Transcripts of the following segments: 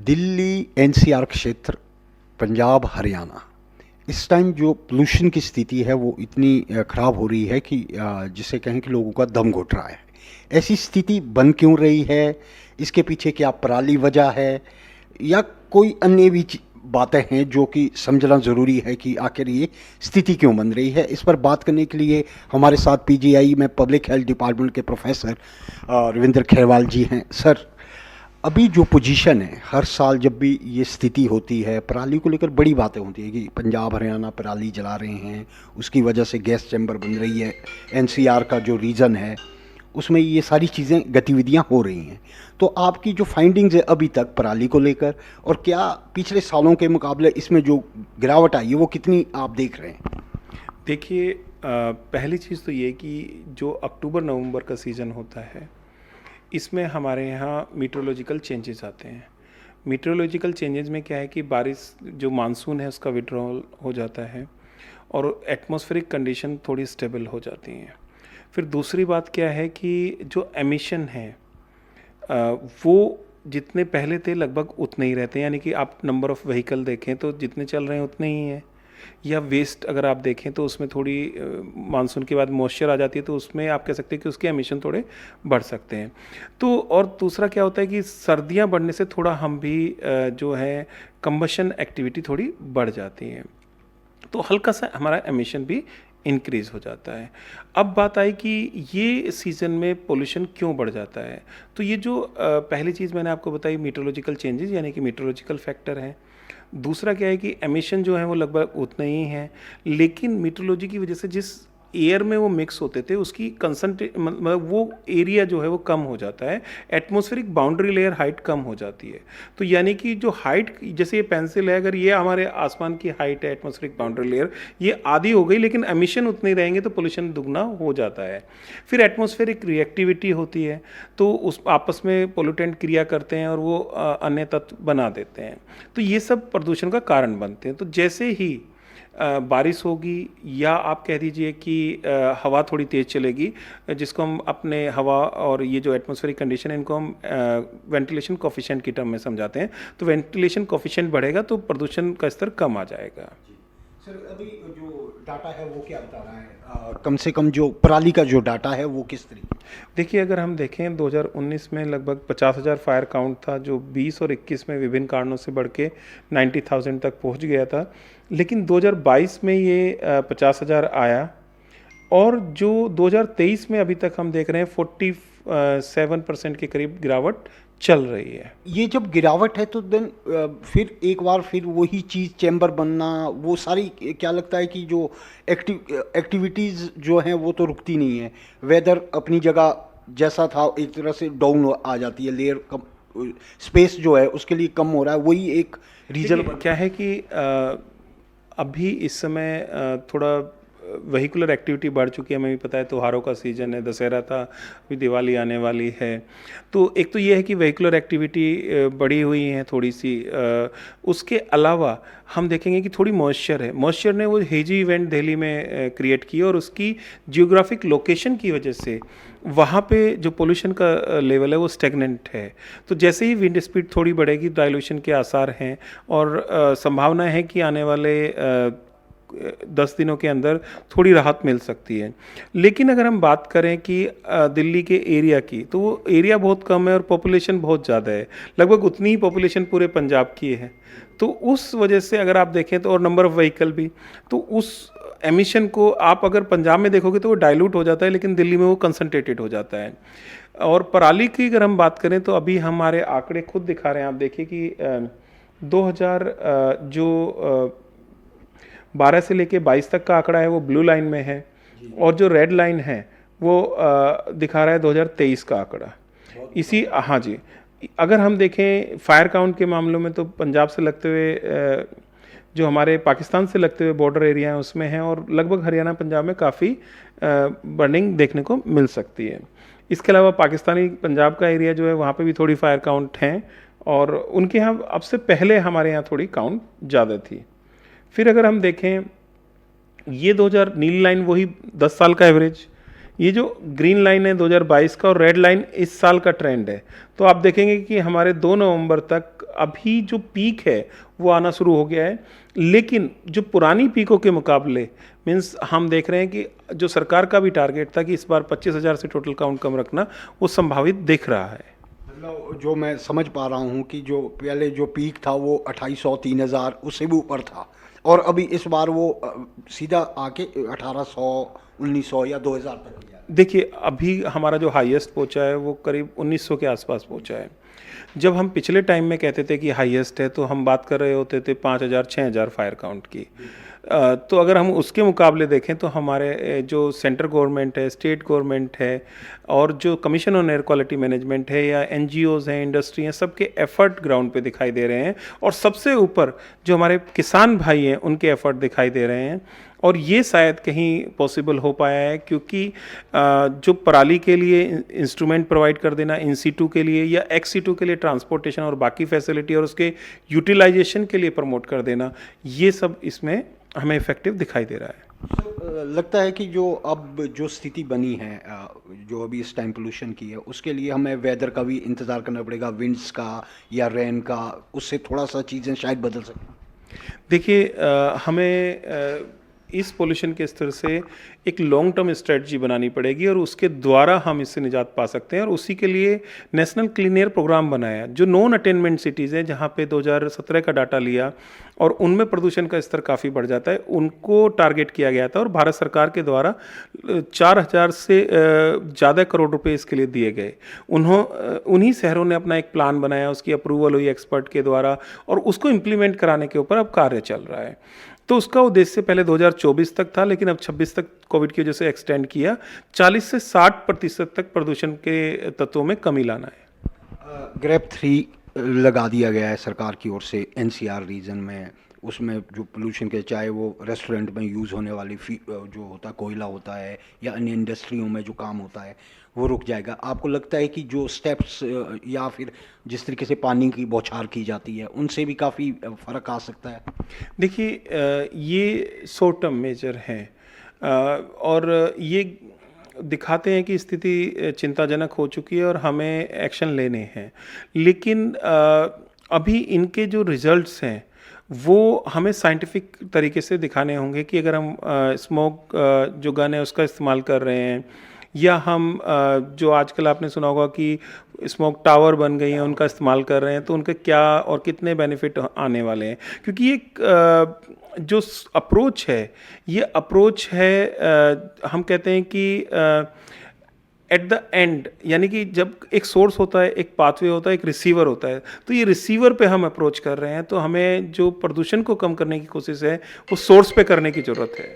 Delhi NCR क्षेत्र, पंजाब, हरियाणा, इस time जो पोल्यूशन की स्थिति है वो इतनी ख़राब हो रही है कि जिसे कहें कि लोगों का दम घुट रहा है। ऐसी स्थिति बन क्यों रही है? इसके पीछे क्या पराली वजह है या कोई अन्य भी बातें हैं जो कि समझना ज़रूरी है कि आखिर ये स्थिति क्यों बन रही है? इस पर बात करने के लिए हमारे साथ पीजीआई में पब्लिक हेल्थ डिपार्टमेंट के प्रोफेसर रविंद्र खेरवाल जी हैं। सर, अभी जो पोजीशन है, हर साल जब भी ये स्थिति होती है पराली को लेकर बड़ी बातें होती है कि पंजाब हरियाणा पराली जला रहे हैं, उसकी वजह से गैस चैम्बर बन रही है, एनसीआर का जो रीज़न है उसमें ये सारी चीज़ें गतिविधियां हो रही हैं। तो आपकी जो फाइंडिंग्स है अभी तक पराली को लेकर, और क्या पिछले सालों के मुकाबले इसमें जो गिरावट आई है वो कितनी आप देख रहे हैं? देखिए, पहली चीज़ तो ये कि जो अक्टूबर नवंबर का सीज़न होता है, इसमें हमारे यहाँ मीटरोलॉजिकल चेंजेस आते हैं। मीटरोलॉजिकल चेंजेस में क्या है कि बारिश जो मानसून है उसका विड्रॉल हो जाता है और एटमॉस्फेरिक कंडीशन थोड़ी स्टेबल हो जाती हैं। फिर दूसरी बात क्या है कि जो एमिशन है वो जितने पहले थे लगभग उतने ही रहते हैं, यानी कि आप नंबर ऑफ़ व्हीकल देखें तो जितने चल रहे हैं उतने ही हैं। या वेस्ट अगर आप देखें तो उसमें थोड़ी मानसून के बाद मॉइस्चर आ जाती है, तो उसमें आप कह सकते हैं कि उसके एमिशन थोड़े बढ़ सकते हैं। तो और दूसरा क्या होता है कि सर्दियां बढ़ने से थोड़ा हम भी जो है कंबशन एक्टिविटी थोड़ी बढ़ जाती है, तो हल्का सा हमारा एमिशन भी इंक्रीज़ हो जाता है। अब बात आई कि ये सीज़न में पोल्यूशन क्यों बढ़ जाता है। तो ये जो पहली चीज़ मैंने आपको बताई मीटरोलॉजिकल चेंजेस, यानी कि मीटरोलॉजिकल फैक्टर हैं। दूसरा क्या है कि एमिशन जो है वो लगभग उतने ही हैं, लेकिन मीटरोलॉजी की वजह से जिस एयर में वो मिक्स होते थे उसकी मतलब वो एरिया जो है वो कम हो जाता है, एटमॉस्फेरिक बाउंड्री लेयर हाइट कम हो जाती है। तो यानी कि जो हाइट, जैसे ये पेंसिल है, अगर ये हमारे आसमान की हाइट है, एटमॉस्फेरिक बाउंड्री लेयर ये आधी हो गई, लेकिन एमिशन उतने ही रहेंगे तो पोल्यूशन दुगना हो जाता है। फिर एटमॉस्फेरिक रिएक्टिविटी होती है, तो उस आपस में पोल्यूटेंट क्रिया करते हैं और वो अन्य तत्व बना देते हैं, तो ये सब प्रदूषण का कारण बनते हैं। तो जैसे ही बारिश होगी या आप कह दीजिए कि हवा थोड़ी तेज़ चलेगी, जिसको हम अपने हवा और ये जो एटमॉस्फेरिक कंडीशन है इनको हम वेंटिलेशन कोफिशिएंट की टर्म में समझाते हैं। तो वेंटिलेशन कोफिशिएंट बढ़ेगा तो प्रदूषण का स्तर कम आ जाएगा। सर, अभी जो डाटा है वो क्या बता रहा है? कम से कम जो पराली का जो डाटा है वो किस तरीके? देखिए, अगर हम देखें 2019 में लगभग 50,000 फायर काउंट था, जो 20 और 21 में विभिन्न कारणों से बढ़ के 90,000 तक पहुंच गया था। लेकिन 2022 में ये 50,000 आया, और जो 2023 में अभी तक हम देख रहे हैं 47% के करीब गिरावट चल रही है। ये जब गिरावट है तो देन फिर एक बार फिर वही चीज़ चैम्बर बनना, वो सारी क्या लगता है कि जो एक्टिविटीज़ जो हैं वो तो रुकती नहीं है। वेदर अपनी जगह जैसा था एक तरह से डाउन आ जाती है, लेयर कम, स्पेस जो है उसके लिए कम हो रहा है, वही एक रीज़न क्या है कि अभी इस समय थोड़ा वेहिकुलर एक्टिविटी बढ़ चुकी है। हमें भी पता है त्योहारों का सीज़न है, दशहरा था, अभी दिवाली आने वाली है। तो एक तो ये है कि वेहिकुलर एक्टिविटी बढ़ी हुई है थोड़ी सी। उसके अलावा हम देखेंगे कि थोड़ी मॉइस्चर है, मॉइस्चर ने वो हेजी इवेंट दिल्ली में क्रिएट की, और उसकी जियोग्राफिक लोकेशन की वजह से वहाँ पे जो पोल्यूशन का लेवल है वो स्टेगनेंट है। तो जैसे ही विंड स्पीड थोड़ी बढ़ेगी, डाइल्यूशन के आसार हैं, और संभावना है कि आने वाले 10 दिनों के अंदर थोड़ी राहत मिल सकती है। लेकिन अगर हम बात करें कि दिल्ली के एरिया की, तो वो एरिया बहुत कम है और पॉपुलेशन बहुत ज़्यादा है, लगभग उतनी ही पॉपुलेशन पूरे पंजाब की है। तो उस वजह से अगर आप देखें तो, और नंबर ऑफ़ व्हीकल भी, तो उस एमिशन को आप अगर पंजाब में देखोगे तो वो डाइल्यूट हो जाता है, लेकिन दिल्ली में वो कंसनट्रेटेड हो जाता है। और पराली की अगर हम बात करें तो अभी हमारे आंकड़े खुद दिखा रहे हैं, आप देखिए कि 2000 जो 12 से लेके 22 तक का आंकड़ा है वो ब्लू लाइन में है, और जो रेड लाइन है वो दिखा रहा है 2023 का आंकड़ा। इसी हाँ जी, अगर हम देखें फायर काउंट के मामलों में तो पंजाब से लगते हुए जो हमारे पाकिस्तान से लगते हुए बॉर्डर एरिया हैं उसमें हैं, और लगभग हरियाणा पंजाब में काफ़ी बर्निंग देखने को मिल सकती है। इसके अलावा पाकिस्तानी पंजाब का एरिया जो है वहाँ पे भी थोड़ी फायर काउंट हैं, और उनके यहाँ अब से पहले हमारे यहाँ थोड़ी काउंट ज़्यादा थी। फिर अगर हम देखें ये 2000 नीली लाइन वही 10 साल का एवरेज, ये जो ग्रीन लाइन है 2022 का, और रेड लाइन इस साल का ट्रेंड है। तो आप देखेंगे कि हमारे 2 नवंबर तक अभी जो पीक है वो आना शुरू हो गया है, लेकिन जो पुरानी पीकों के मुकाबले मीन्स हम देख रहे हैं कि जो सरकार का भी टारगेट था कि इस बार 25,000 से टोटल काउंट कम रखना, वो संभावित दिख रहा है। मतलब जो मैं समझ पा रहा हूँ कि जो पहले जो पीक था वो 2,500 3,000 उससे भी ऊपर था, और अभी इस बार वो सीधा आके 1,800 1,900 या 2,000 तक गया। देखिए, अभी हमारा जो हाईएस्ट पहुंचा है वो करीब 1900 के आसपास पहुंचा है। जब हम पिछले टाइम में कहते थे कि हाईएस्ट है, तो हम बात कर रहे होते थे 5,000 6,000 फायर काउंट की। तो अगर हम उसके मुकाबले देखें तो हमारे जो सेंट्रल गवर्नमेंट है, स्टेट गवर्नमेंट है, और जो commission on air quality management है, या एनजीओज़ हैं, इंडस्ट्री हैं, सबके एफर्ट ग्राउंड पे दिखाई दे रहे हैं। और सबसे ऊपर जो हमारे किसान भाई हैं, उनके एफर्ट दिखाई दे रहे हैं। और ये शायद कहीं पॉसिबल हो पाया है क्योंकि जो पराली के लिए इंस्ट्रूमेंट प्रोवाइड कर देना, इन सीटू के लिए या एक्स सीटू के लिए ट्रांसपोर्टेशन और बाकी फैसिलिटी और उसके यूटिलाइजेशन के लिए प्रमोट कर देना, ये सब इसमें हमें इफेक्टिव दिखाई दे रहा है। लगता है कि जो अब जो स्थिति बनी है, जो अभी इस टाइम पोल्यूशन की है, उसके लिए हमें वेदर का भी इंतज़ार करना पड़ेगा, विंड्स का या रेन का, उससे थोड़ा सा चीज़ें शायद बदल सकती। देखिए, हमें इस पोल्यूशन के स्तर से एक लॉन्ग टर्म स्ट्रेटजी बनानी पड़ेगी और उसके द्वारा हम इससे निजात पा सकते हैं। और उसी के लिए नेशनल क्लीन एयर प्रोग्राम बनाया, जो नॉन अटेनमेंट सिटीज़ हैं, जहाँ पे 2017 का डाटा लिया और उनमें प्रदूषण का स्तर काफ़ी बढ़ जाता है, उनको टारगेट किया गया था। और भारत सरकार के द्वारा 4,000 से ज़्यादा करोड़ रुपए इसके लिए दिए गए। उन्हीं शहरों ने अपना एक प्लान बनाया, उसकी अप्रूवल हुई एक्सपर्ट के द्वारा, और उसको इम्प्लीमेंट कराने के ऊपर अब कार्य चल रहा है। तो उसका उद्देश्य पहले 2024 तक था, लेकिन अब 26 तक कोविड की वजह से एक्सटेंड किया। 40 से 60% तक प्रदूषण के तत्वों में कमी लाना है। ग्रेप 3 लगा दिया गया है सरकार की ओर से एनसीआर रीजन में। उसमें जो पोल्यूशन के, चाहे वो रेस्टोरेंट में यूज़ होने वाली जो होता है कोयला होता है, या अन्य इंडस्ट्रियों में जो काम होता है, वो रुक जाएगा। आपको लगता है कि जो स्टेप्स या फिर जिस तरीके से पानी की बौछार की जाती है, उनसे भी काफ़ी फ़र्क आ सकता है? देखिए, ये शॉर्ट टर्म मेजर हैं, और ये दिखाते हैं कि स्थिति चिंताजनक हो चुकी है और हमें एक्शन लेने हैं। लेकिन अभी इनके जो रिजल्ट्स हैं वो हमें साइंटिफिक तरीके से दिखाने होंगे कि अगर हम स्मोक जो गन है उसका इस्तेमाल कर रहे हैं, या हम जो आजकल आपने सुना होगा कि स्मोक टावर बन गई हैं, उनका इस्तेमाल कर रहे हैं, तो उनके क्या और कितने बेनिफिट आने वाले हैं। क्योंकि ये जो अप्रोच है, ये अप्रोच है, हम कहते हैं कि एट द एंड, यानी कि जब एक सोर्स होता है, एक पाथवे होता है, एक रिसीवर होता है, तो ये रिसीवर पे हम अप्रोच कर रहे हैं। तो हमें जो प्रदूषण को कम करने की कोशिश है वो सोर्स पे करने की ज़रूरत है।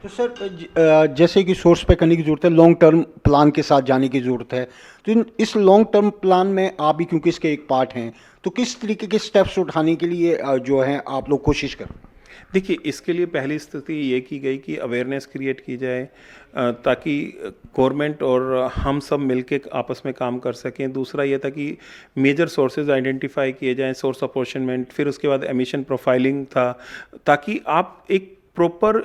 तो सर, जैसे कि सोर्स पे करने की ज़रूरत है, लॉन्ग टर्म प्लान के साथ जाने की ज़रूरत है। तो इस लॉन्ग टर्म प्लान में आप भी क्योंकि इसके एक पार्ट हैं, तो किस तरीके के स्टेप्स उठाने के लिए जो है आप लोग कोशिश करें? देखिए, इसके लिए पहली स्थिति ये की गई कि अवेयरनेस क्रिएट की जाए, ताकि गवर्नमेंट और हम सब मिलके आपस में काम कर सकें। दूसरा ये था कि मेजर सोर्सेज आइडेंटिफाई किए जाएं, सोर्स अपॉर्चनमेंट, फिर उसके बाद एमिशन प्रोफाइलिंग था, ताकि आप एक प्रॉपर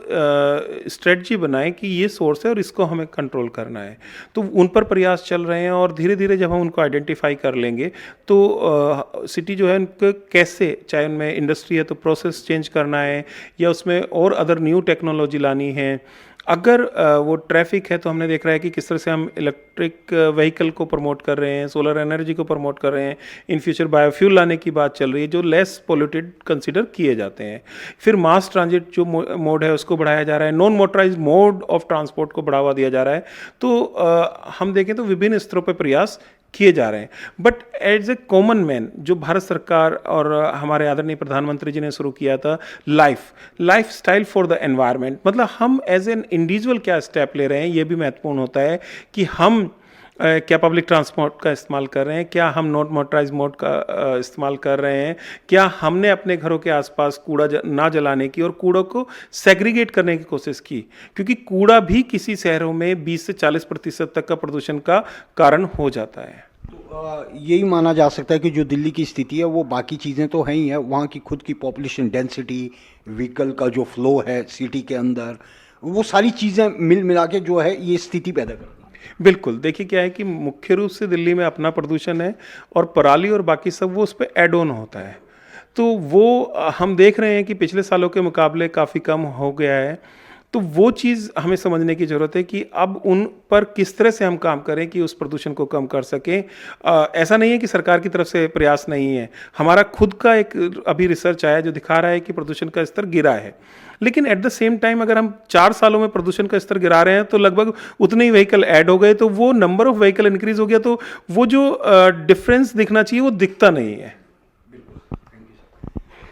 स्ट्रेटजी बनाएं कि ये सोर्स है और इसको हमें कंट्रोल करना है। तो उन पर प्रयास चल रहे हैं, और धीरे धीरे जब हम उनको आइडेंटिफाई कर लेंगे तो सिटी जो है उनको कैसे, चाहे उनमें इंडस्ट्री है तो प्रोसेस चेंज करना है, या उसमें और अदर न्यू टेक्नोलॉजी लानी है। अगर वो ट्रैफिक है तो हमने देख रहा है कि किस तरह से हम इलेक्ट्रिक व्हीकल को प्रमोट कर रहे हैं, सोलर एनर्जी को प्रमोट कर रहे हैं, इन फ्यूचर बायोफ्यूल लाने की बात चल रही है जो लेस पोल्यूटेड कंसीडर किए जाते हैं। फिर मास ट्रांजिट जो मोड है उसको बढ़ाया जा रहा है, non motorise mode of transport को बढ़ावा दिया जा रहा है। तो हम देखें तो विभिन्न स्तरों पर प्रयास किए जा रहे हैं। But as a common man, जो भारत सरकार और हमारे आदरणीय प्रधानमंत्री जी ने शुरू किया था, life style for the environment, मतलब हम एज एन इंडिविजुअल क्या स्टेप ले रहे हैं, ये भी महत्वपूर्ण होता है कि हम क्या पब्लिक ट्रांसपोर्ट का इस्तेमाल कर रहे हैं, क्या हम नॉन मोटराइज मोड का इस्तेमाल कर रहे हैं, क्या हमने अपने घरों के आसपास कूड़ा ना जलाने की और कूड़ा को सेग्रीगेट करने की कोशिश की। क्योंकि कूड़ा भी किसी शहरों में 20 से 40% तक का प्रदूषण का कारण हो जाता है। तो यही माना जा सकता है कि जो दिल्ली की स्थिति है वो बाकी चीज़ें तो हैं ही है, वहाँ की खुद की पॉपुलेशन डेंसिटी, व्हीकल का जो फ्लो है सिटी के अंदर, वो सारी चीज़ें मिला के जो है ये स्थिति पैदा करती है। बिल्कुल, देखिए क्या है कि मुख्य रूप से दिल्ली में अपना प्रदूषण है और पराली और बाकी सब वो उस पे ऐड ऑन होता है। तो वो हम देख रहे हैं कि पिछले सालों के मुकाबले काफ़ी कम हो गया है। तो वो चीज़ हमें समझने की ज़रूरत है कि अब उन पर किस तरह से हम काम करें कि उस प्रदूषण को कम कर सकें। ऐसा नहीं है कि सरकार की तरफ से प्रयास नहीं है। हमारा खुद का एक अभी रिसर्च आया है जो दिखा रहा है कि प्रदूषण का स्तर गिरा है। लेकिन एट द सेम टाइम अगर हम 4 सालों में प्रदूषण का स्तर गिरा रहे हैं तो लगभग उतने ही व्हीकल ऐड हो गए, तो वो नंबर ऑफ व्हीकल इंक्रीज़ हो गया, तो वो जो डिफ़रेंस दिखना चाहिए वो दिखता नहीं है।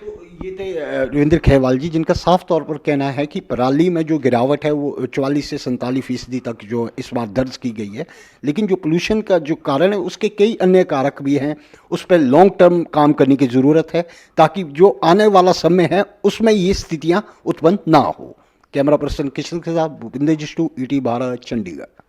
तो ये थे रविंद्र खेवाल जी, जिनका साफ तौर पर कहना है कि पराली में जो गिरावट है वो 44 से 47% तक जो इस बार दर्ज की गई है, लेकिन जो पोल्यूशन का जो कारण है उसके कई अन्य कारक भी हैं। उस पर लॉन्ग टर्म काम करने की ज़रूरत है ताकि जो आने वाला समय है उसमें ये स्थितियाँ उत्पन्न ना हो। कैमरा पर्सन किशन के साथ भूपिंदर जिष्टू, ईटी भारत, चंडीगढ़।